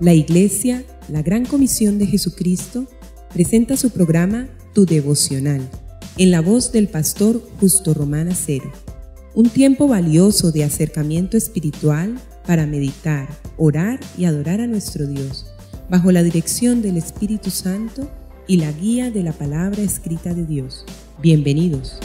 La Iglesia, la Gran Comisión de Jesucristo, presenta su programa Tu Devocional, en la voz del pastor Justo Román Acero. Un tiempo valioso de acercamiento espiritual para meditar, orar y adorar a nuestro Dios, bajo la dirección del Espíritu Santo y la guía de la palabra escrita de Dios. Bienvenidos.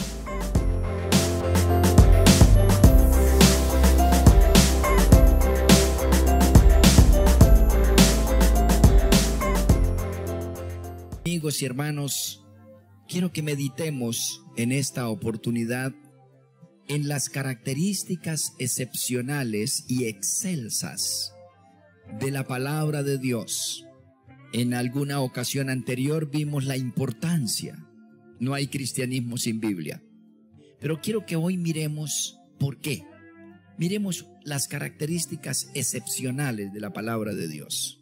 Amigos y hermanos, quiero que meditemos en esta oportunidad en las características excepcionales y excelsas de la palabra de Dios. En alguna ocasión anterior vimos la importancia. No hay cristianismo sin Biblia. Pero quiero que hoy miremos por qué. Miremos las características excepcionales de la palabra de Dios.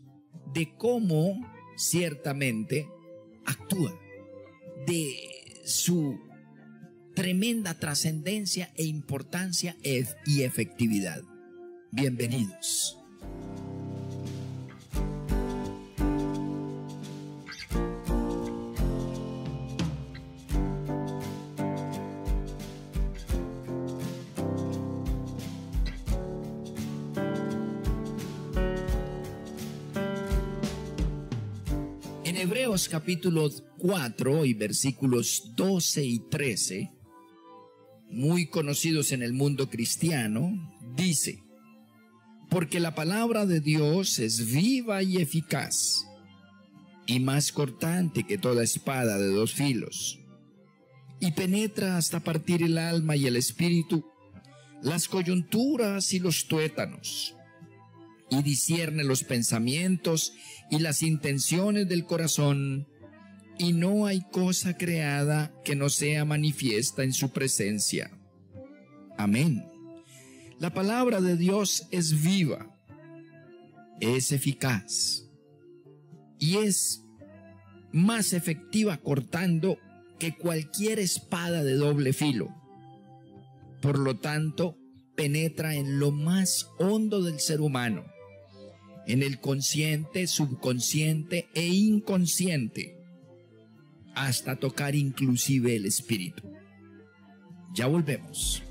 De cómo ciertamente actúa, de su tremenda trascendencia e importancia y efectividad. Bienvenidos. En Hebreos capítulo 4 y versículos 12 y 13, muy conocidos en el mundo cristiano, dice: porque la palabra de Dios es viva y eficaz, y más cortante que toda espada de dos filos, y penetra hasta partir el alma y el espíritu, las coyunturas y los tuétanos, y discierne los pensamientos y las intenciones del corazón, y no hay cosa creada que no sea manifiesta en su presencia. Amén. La palabra de Dios es viva, es eficaz y es más efectiva cortando que cualquier espada de doble filo. Por lo tanto, penetra en lo más hondo del ser humano, en el consciente, subconsciente e inconsciente, hasta tocar inclusive el espíritu. Ya volvemos.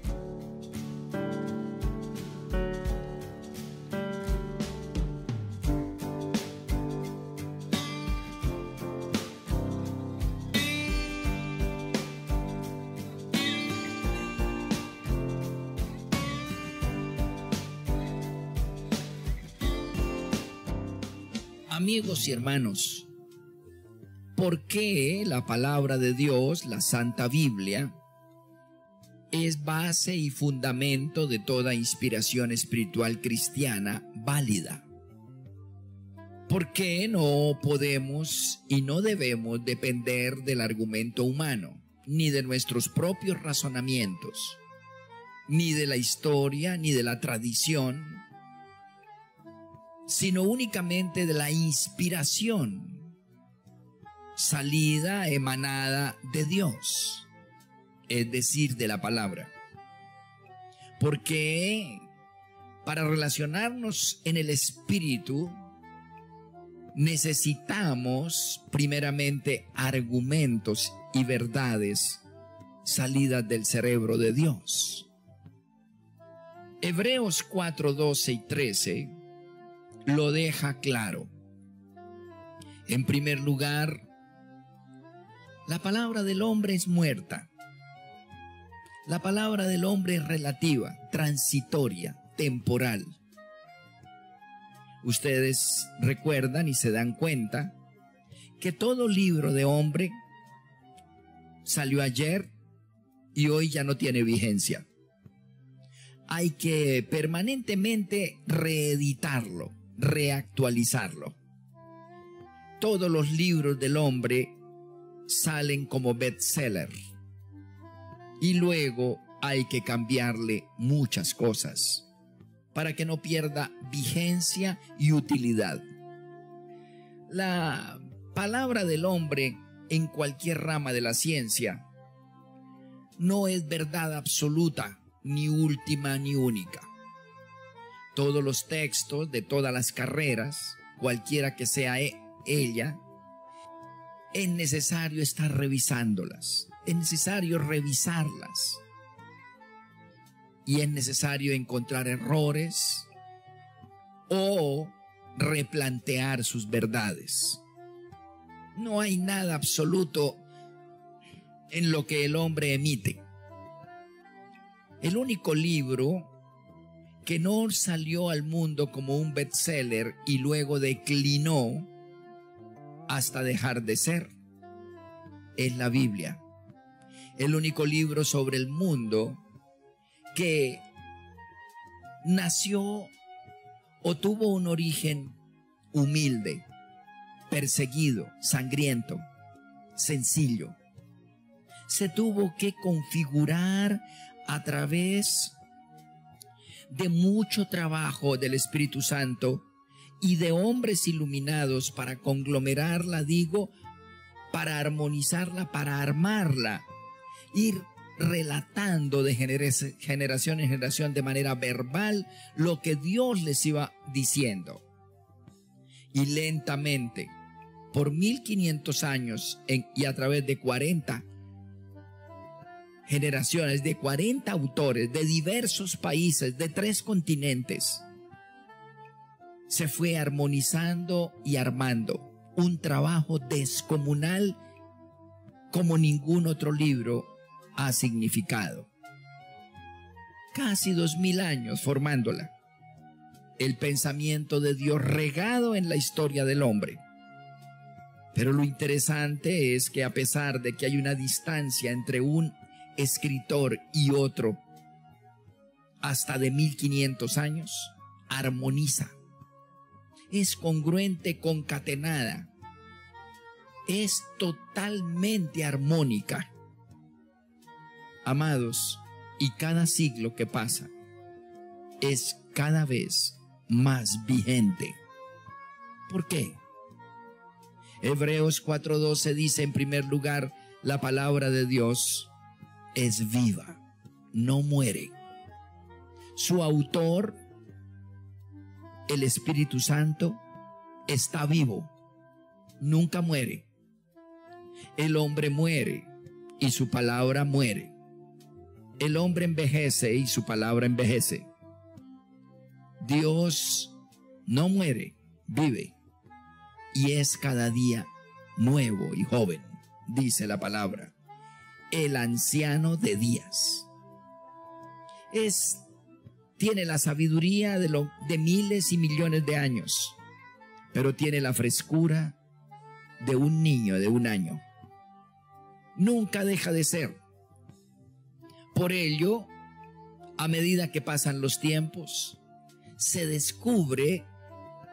Amigos y hermanos, ¿por qué la palabra de Dios, la Santa Biblia, es base y fundamento de toda inspiración espiritual cristiana válida? ¿Por qué no podemos y no debemos depender del argumento humano, ni de nuestros propios razonamientos, ni de la historia, ni de la tradición, sino únicamente de la inspiración salida, emanada de Dios, es decir, de la palabra? Porque para relacionarnos en el espíritu necesitamos primeramente argumentos y verdades salidas del cerebro de Dios. Hebreos 4, 12 y 13 lo deja claro. En primer lugar, la palabra del hombre es muerta. La palabra del hombre es relativa, transitoria, temporal. Ustedes recuerdan y se dan cuenta que todo libro de hombre salió ayer y hoy ya no tiene vigencia. Hay que permanentemente reeditarlo, reactualizarlo. Todos los libros del hombre salen como bestseller y luego hay que cambiarle muchas cosas para que no pierda vigencia y utilidad. La palabra del hombre en cualquier rama de la ciencia no es verdad absoluta, ni última, ni única. Todos los textos de todas las carreras cualquiera que sea ella, es necesario estar revisándolas, es necesario revisarlas y es necesario encontrar errores o replantear sus verdades. No hay nada absoluto en lo que el hombre emite. El único libro que no salió al mundo como un bestseller y luego declinó hasta dejar de ser es la Biblia. El único libro sobre el mundo que nació o tuvo un origen humilde, perseguido, sangriento, sencillo. Se tuvo que configurar a través de mucho trabajo del Espíritu Santo y de hombres iluminados para conglomerarla, para armonizarla, para armarla, ir relatando de generación en generación de manera verbal lo que Dios les iba diciendo. Y lentamente, por 1500 años y a través de 40 generaciones, de 40 autores de diversos países, de 3 continentes, se fue armonizando y armando un trabajo descomunal como ningún otro libro ha significado. Casi 2000 años formándola. El pensamiento de Dios regado en la historia del hombre. Pero lo interesante es que a pesar de que hay una distancia entre un escritor y otro, hasta de 1500 años, armoniza. Es congruente, concatenada. Es totalmente armónica. Amados, y cada siglo que pasa es cada vez más vigente. ¿Por qué? Hebreos 4:12 dice en primer lugar, la palabra de Dios es viva, no muere. Su autor, el Espíritu Santo, está vivo, nunca muere. El hombre muere y su palabra muere. El hombre envejece y su palabra envejece. Dios no muere, vive y es cada día nuevo y joven, dice la palabra. El anciano de días tiene la sabiduría de miles y millones de años, pero tiene la frescura de un niño de 1 año. Nunca deja de ser. Por ello, a medida que pasan los tiempos, se descubre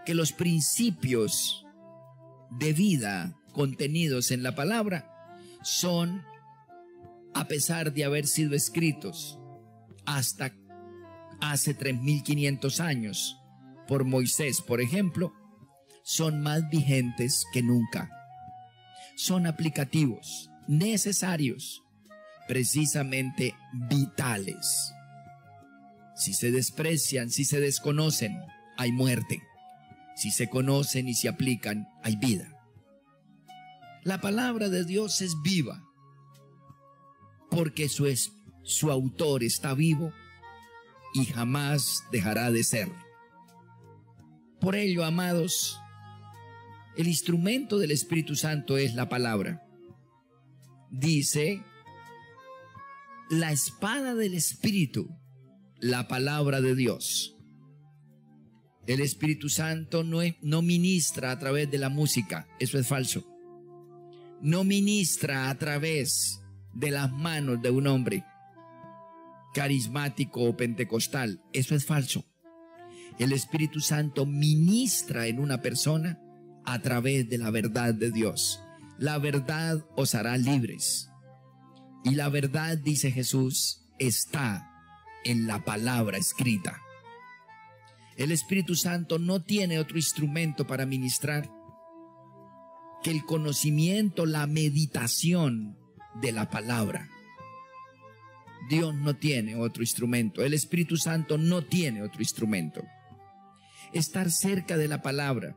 que los principios de vida contenidos en la palabra son, a pesar de haber sido escritos hasta hace 3500 años por Moisés, por ejemplo, son más vigentes que nunca. Son aplicativos, necesarios, precisamente vitales. Si se desprecian, si se desconocen, hay muerte. Si se conocen y se aplican, hay vida. La palabra de Dios es viva, porque su autor está vivo y jamás dejará de ser. Por ello, amados, el instrumento del Espíritu Santo es la palabra. Dice, la espada del Espíritu, la palabra de Dios. El Espíritu Santo no ministra a través de la música, eso es falso. No ministra a través de las manos de un hombre carismático o pentecostal, eso es falso. El Espíritu Santo ministra en una persona a través de la verdad de Dios. La verdad os hará libres. Y la verdad, dice Jesús, está en la palabra escrita. El Espíritu Santo no tiene otro instrumento para ministrar que el conocimiento, la meditación de la palabra. Dios no tiene otro instrumento. El Espíritu Santo no tiene otro instrumento. Estar cerca de la palabra,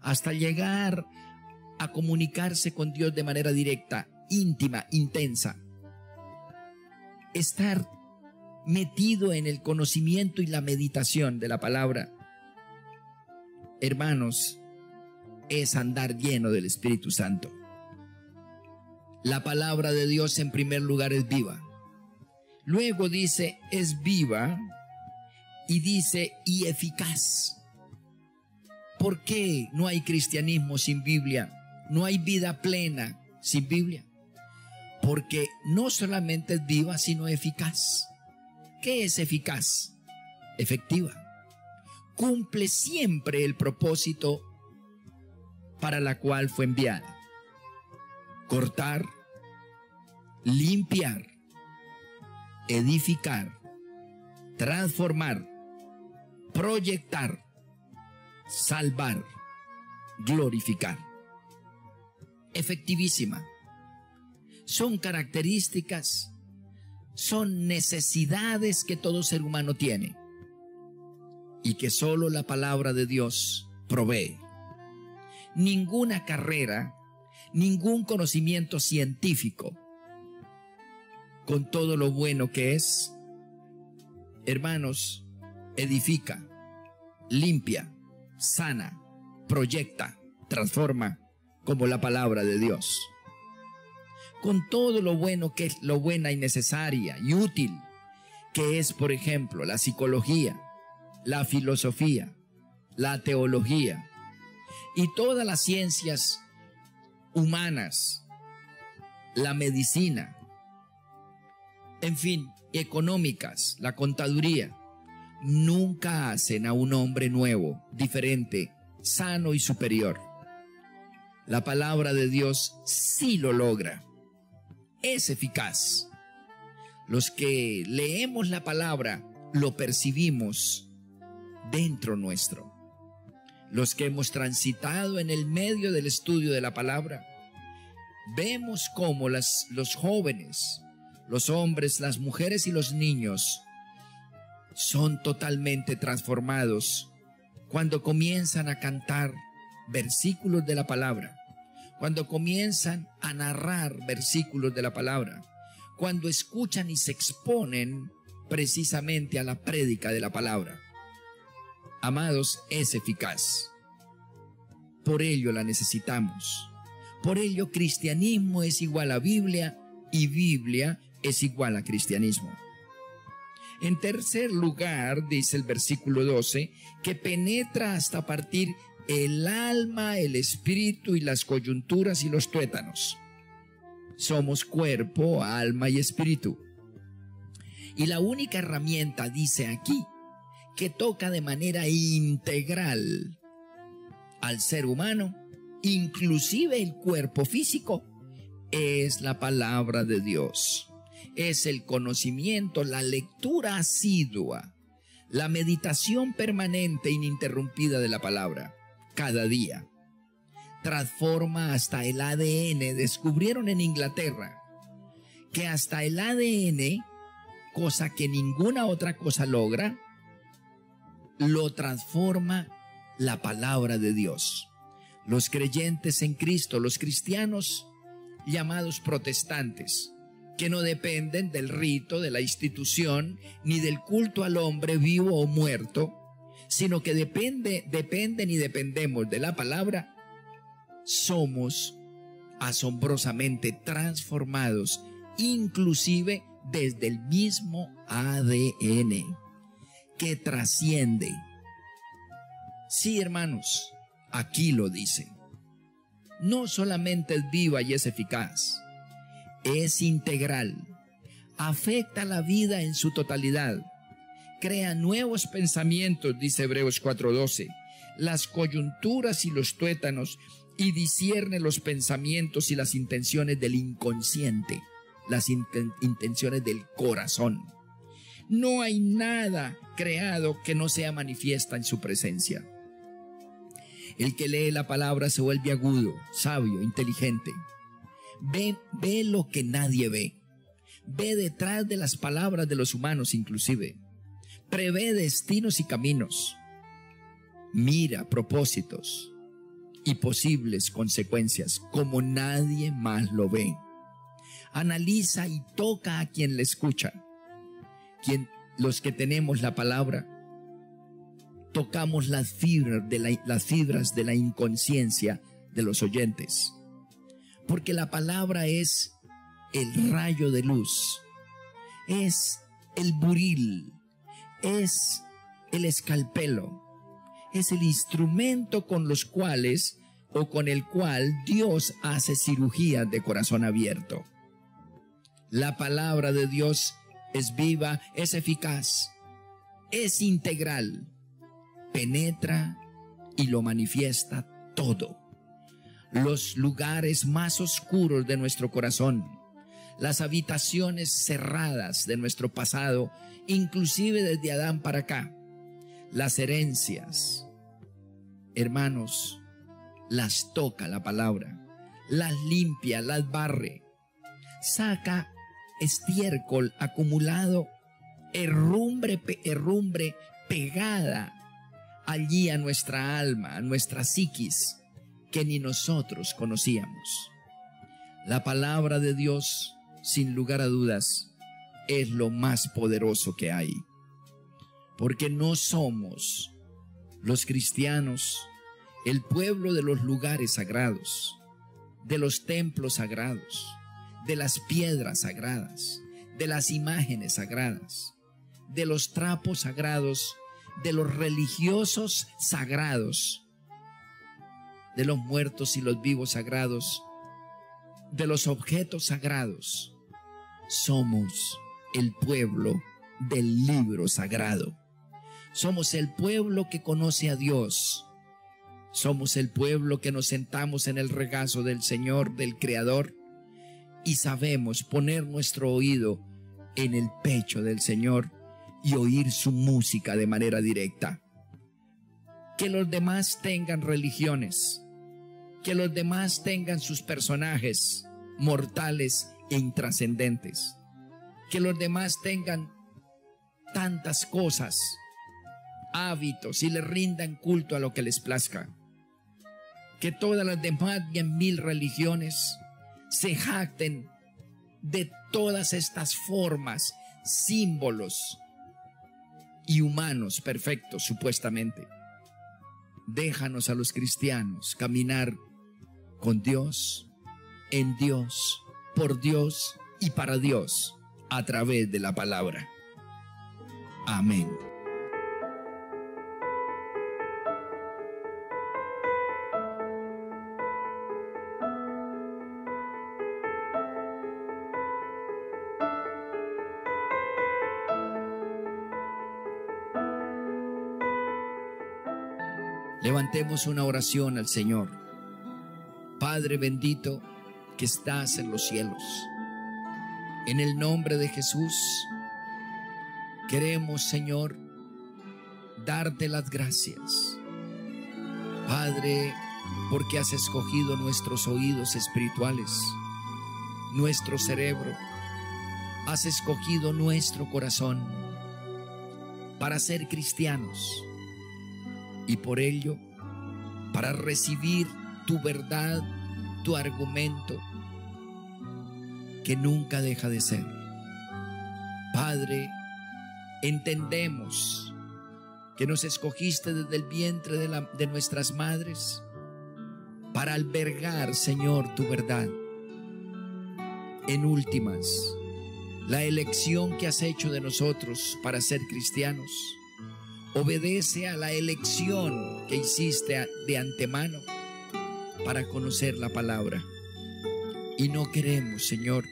hasta llegar a comunicarse con Dios de manera directa, íntima, intensa. Estar metido en el conocimiento y la meditación de la palabra, hermanos, es andar lleno del Espíritu Santo. La palabra de Dios en primer lugar es viva. Luego dice es viva y dice y eficaz. ¿Por qué no hay cristianismo sin Biblia? No hay vida plena sin Biblia. Porque no solamente es viva, sino eficaz. ¿Qué es eficaz? Efectiva. Cumple siempre el propósito para la cual fue enviada. Cortar, limpiar, edificar, transformar, proyectar, salvar, glorificar. Efectivísima. Son características, son necesidades que todo ser humano tiene y que solo la palabra de Dios provee. Ninguna carrera, ningún conocimiento científico, con todo lo bueno que es, hermanos, edifica, limpia, sana, proyecta, transforma como la palabra de Dios. Con todo lo bueno que es, lo buena y necesaria y útil que es, por ejemplo, la psicología, la filosofía, la teología y todas las ciencias humanas, la medicina, en fin, económicas, la contaduría, nunca hacen a un hombre nuevo, diferente, sano y superior. La palabra de Dios sí lo logra. Es eficaz. Los que leemos la palabra lo percibimos dentro nuestro. Los que hemos transitado en el medio del estudio de la palabra, vemos cómo los jóvenes, los hombres, las mujeres y los niños son totalmente transformados cuando comienzan a cantar versículos de la palabra, cuando comienzan a narrar versículos de la palabra, cuando escuchan y se exponen precisamente a la prédica de la palabra. Amados, es eficaz. Por ello la necesitamos. Por ello cristianismo es igual a Biblia y Biblia es igual a cristianismo. En tercer lugar, dice el versículo 12, que penetra hasta partir el alma, el espíritu y las coyunturas y los tuétanos. Somos cuerpo, alma y espíritu. Y la única herramienta, dice aquí, que toca de manera integral al ser humano, inclusive el cuerpo físico, es la palabra de Dios. Es el conocimiento, la lectura asidua, la meditación permanente e ininterrumpida de la palabra, cada día. Transforma hasta el ADN. Descubrieron en Inglaterra que hasta el ADN, cosa que ninguna otra cosa logra, lo transforma la palabra de Dios. Los creyentes en Cristo, los cristianos llamados protestantes, que no dependen del rito, de la institución, ni del culto al hombre vivo o muerto, sino que dependen y dependemos de la palabra, somos asombrosamente transformados, inclusive desde el mismo ADN, que trasciende. Sí, hermanos, aquí lo dice. No solamente es viva y es eficaz, es integral, afecta la vida en su totalidad, crea nuevos pensamientos, dice Hebreos 4:12, las coyunturas y los tuétanos, y discierne los pensamientos y las intenciones del inconsciente, las intenciones del corazón. No hay nada creado que no sea manifiesta en su presencia. El que lee la palabra se vuelve agudo, sabio, inteligente. Ve lo que nadie ve. Ve detrás de las palabras de los humanos inclusive. Prevé destinos y caminos. Mira propósitos. y posibles consecuencias como nadie más lo ve. Analiza y toca a quien le escucha. Los que tenemos la palabra, tocamos las fibras de la inconsciencia de los oyentes. Porque la palabra es el rayo de luz, es el buril, es el escalpelo, es el instrumento con los cuales o con el cual Dios hace cirugía de corazón abierto. La palabra de Dios es viva, es eficaz, es integral, penetra y lo manifiesta todo. Los lugares más oscuros de nuestro corazón, las habitaciones cerradas de nuestro pasado, inclusive desde Adán para acá, las herencias, hermanos, las toca la palabra, las limpia, las barre, saca estiércol acumulado, herrumbre pegada allí a nuestra alma, a nuestra psiquis, que ni nosotros conocíamos. La palabra de Dios, sin lugar a dudas, es lo más poderoso que hay. Porque no somos los cristianos el pueblo de los lugares sagrados, de los templos sagrados, de las piedras sagradas, de las imágenes sagradas, de los trapos sagrados, de los religiosos sagrados, de los muertos y los vivos sagrados, de los objetos sagrados. Somos el pueblo del libro sagrado. Somos el pueblo que conoce a Dios. Somos el pueblo que nos sentamos en el regazo del Señor, del Creador, y sabemos poner nuestro oído en el pecho del Señor y oír su música de manera directa. Que los demás tengan religiones, que los demás tengan sus personajes mortales e intrascendentes, que los demás tengan tantas cosas, hábitos, y le rindan culto a lo que les plazca. Que todas las demás 10,000 religiones se jacten de todas estas formas, símbolos y humanos perfectos supuestamente. Déjanos a los cristianos caminar con Dios, en Dios, por Dios y para Dios a través de la palabra. Amén. Levantemos una oración al Señor. Padre bendito que estás en los cielos, en el nombre de Jesús, queremos, Señor, darte las gracias. Padre, porque has escogido nuestros oídos espirituales, nuestro cerebro, has escogido nuestro corazón para ser cristianos. Y por ello, para recibir tu verdad, tu argumento, que nunca deja de ser. Padre, entendemos que nos escogiste desde el vientre de nuestras madres para albergar, Señor, tu verdad. En últimas, la elección que has hecho de nosotros para ser cristianos obedece a la elección que hiciste de antemano para conocer la palabra. Y no queremos, Señor,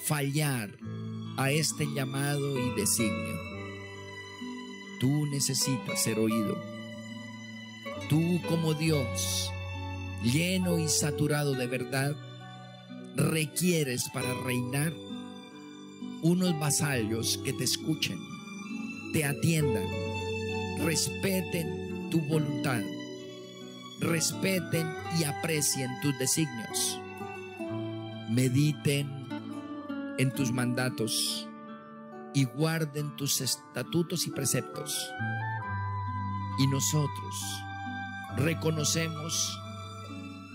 fallar a este llamado y designio. Tú necesitas ser oído. Tú, como Dios, lleno y saturado de verdad, requieres para reinar unos vasallos que te escuchen, te atiendan, respeten tu voluntad, respeten y aprecien tus designios, mediten en tus mandatos y guarden tus estatutos y preceptos. Y nosotros reconocemos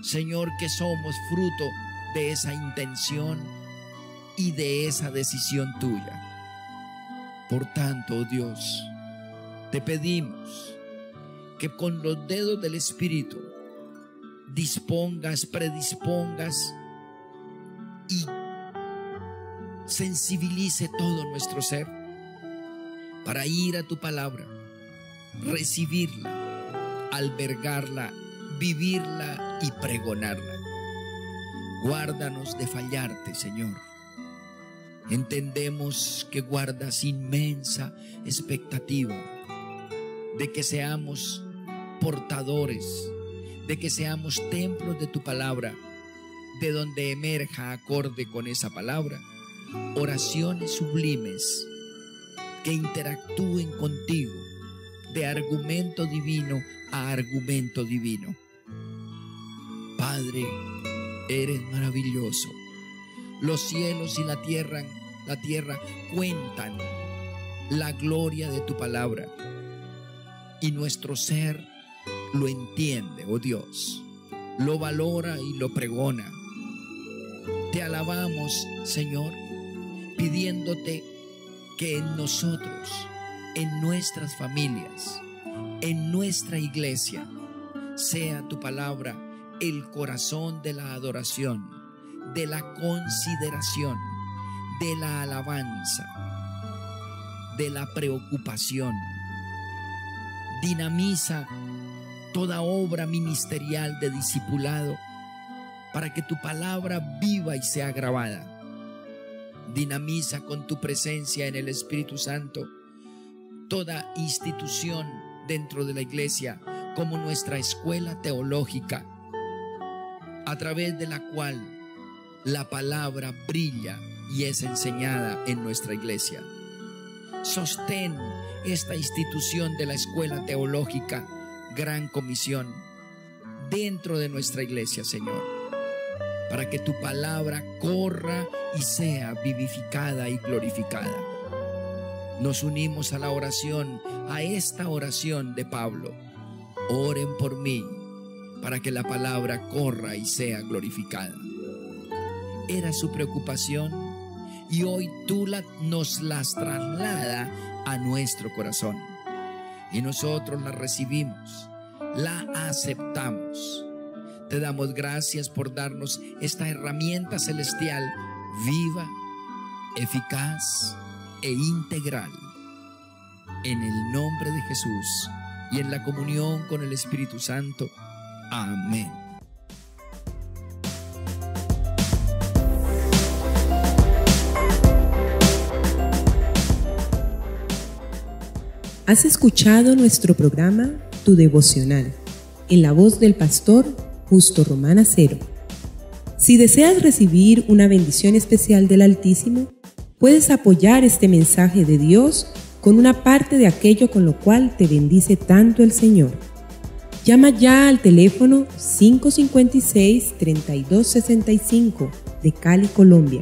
Señor, que somos fruto de esa intención y de esa decisión tuya. Por tanto, oh Dios, te pedimos que con los dedos del Espíritu dispongas, predispongas y sensibilice todo nuestro ser para ir a tu palabra, recibirla, albergarla, vivirla y pregonarla. Guárdanos de fallarte, Señor. Entendemos que guardas inmensa expectativa de que seamos portadores, de que seamos templos de tu palabra, de donde emerja acorde con esa palabra oraciones sublimes que interactúen contigo de argumento divino a argumento divino. Padre, eres maravilloso. Los cielos y la tierra cuentan la gloria de tu palabra y nuestro ser lo entiende, oh Dios, lo valora y lo pregona. Te alabamos, Señor, pidiéndote que en nosotros, en nuestras familias, en nuestra iglesia, sea tu palabra el corazón de la adoración, de la consideración, de la alabanza, de la preocupación. Dinamiza toda obra ministerial de discipulado para que tu palabra viva y sea grabada. Dinamiza con tu presencia en el Espíritu Santo toda institución dentro de la iglesia, como nuestra escuela teológica, a través de la cual la palabra brilla y es enseñada en nuestra iglesia. Sostén esta institución de la escuela teológica, Gran Comisión, dentro de nuestra iglesia, Señor, para que tu palabra corra y sea vivificada y glorificada. Nos unimos a la oración, a esta oración de Pablo. Oren por mí para que la palabra corra y sea glorificada. Era su preocupación y hoy tú nos las traslada a nuestro corazón y nosotros la recibimos, la aceptamos. Te damos gracias por darnos esta herramienta celestial viva, eficaz e integral. En el nombre de Jesús y en la comunión con el Espíritu Santo. Amén. Has escuchado nuestro programa Tu Devocional, en la voz del pastor Justo Román Acero. Si deseas recibir una bendición especial del Altísimo, puedes apoyar este mensaje de Dios con una parte de aquello con lo cual te bendice tanto el Señor. Llama ya al teléfono 556-3265 de Cali, Colombia,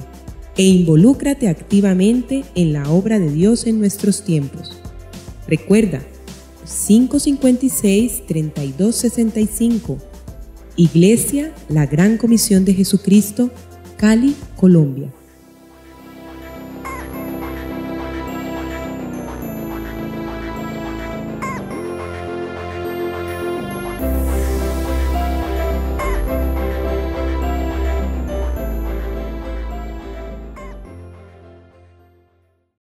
e involúcrate activamente en la obra de Dios en nuestros tiempos. Recuerda, 556-3265, Iglesia La Gran Comisión de Jesucristo, Cali, Colombia.